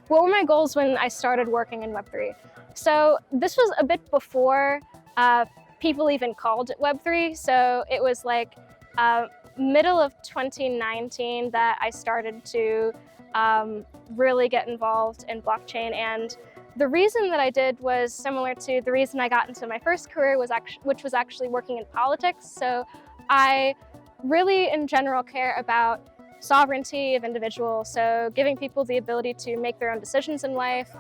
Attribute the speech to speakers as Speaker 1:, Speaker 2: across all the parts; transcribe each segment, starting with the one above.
Speaker 1: What were my goals when I started working in Web3? So this was a bit before people even called it Web3. So it was like middle of 2019 that I started to really get involved in blockchain. And the reason that I did was similar to the reason I got into my first career, which was actually working in politics. So I really, in general, care about sovereignty of individuals, so giving people the ability to make their own decisions in life,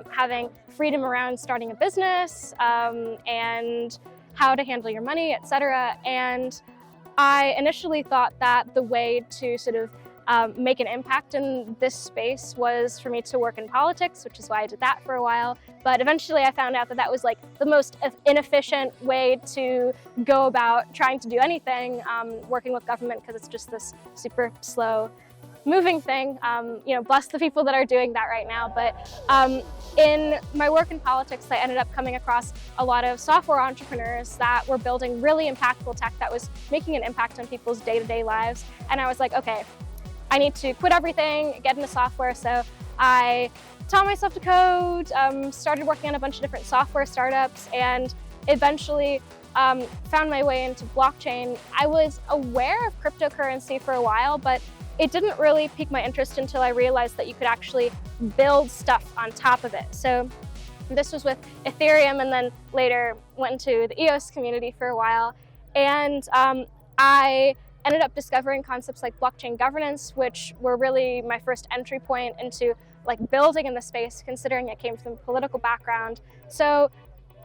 Speaker 1: having freedom around starting a business, and how to handle your money, etc. And I initially thought that the way to sort of make an impact in this space was for me to work in politics, which is why I did that for a while. But eventually I found out that that was like the most inefficient way to go about trying to do anything, working with government, because it's just this super slow moving thing. Bless the people that are doing that right now. But in my work in politics, I ended up coming across a lot of software entrepreneurs that were building really impactful tech that was making an impact on people's day-to-day lives. And I was like, okay, I need to quit everything, get into software. So I taught myself to code, started working on a bunch of different software startups, and eventually found my way into blockchain. I was aware of cryptocurrency for a while, but it didn't really pique my interest until I realized that you could actually build stuff on top of it. So this was with Ethereum, and then later went into the EOS community for a while. And I ended up discovering concepts like blockchain governance, which were really my first entry point into like building in the space, considering I came from a political background. So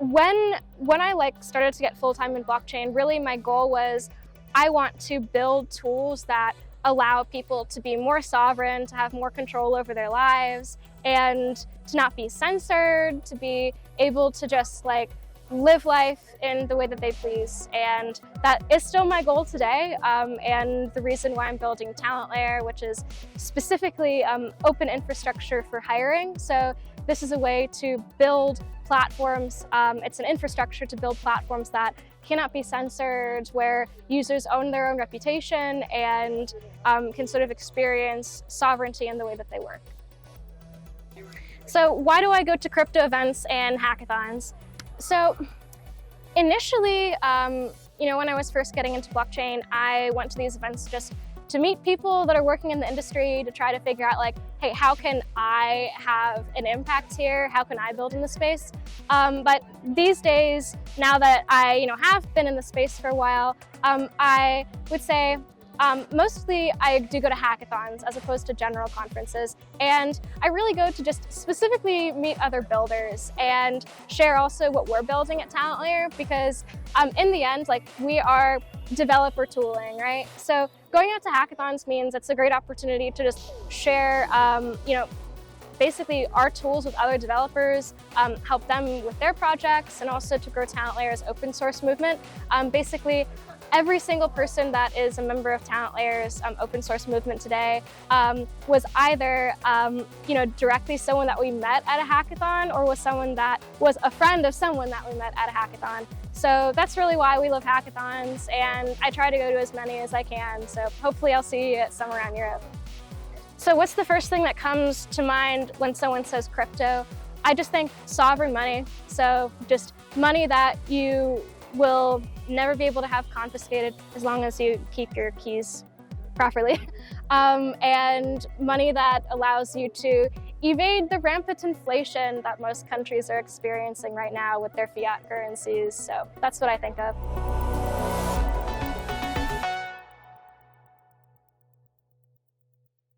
Speaker 1: when I started to get full-time in blockchain, really my goal was I want to build tools that allow people to be more sovereign, to have more control over their lives, and to not be censored, to be able to just live life in the way that they please. And that is still my goal today, and the reason why I'm building TalentLayer, which is specifically open infrastructure for hiring. So this is a way to build platforms. It's an infrastructure to build platforms that cannot be censored, where users own their own reputation and can sort of experience sovereignty in the way that they work. So why do I go to crypto events and hackathons? So initially, when I was first getting into blockchain, I went to these events just to meet people that are working in the industry, to try to figure out hey, how can I have an impact here? How can I build in the space? But these days, now that I have been in the space for a while, I would say mostly I do go to hackathons as opposed to general conferences, and I really go to just specifically meet other builders and share also what we're building at TalentLayer, because in the end, we are developer tooling, right? So going out to hackathons means it's a great opportunity to just share, basically our tools with other developers, help them with their projects, and also to grow TalentLayer's open source movement. Basically, every single person that is a member of TalentLayer's open source movement today was either directly someone that we met at a hackathon, or was someone that was a friend of someone that we met at a hackathon. So that's really why we love hackathons, and I try to go to as many as I can. So hopefully I'll see you at some around Europe. So what's the first thing that comes to mind when someone says crypto? I just think sovereign money. So just money that you will never be able to have confiscated as long as you keep your keys properly. And money that allows you to evade the rampant inflation that most countries are experiencing right now with their fiat currencies. So that's what I think of.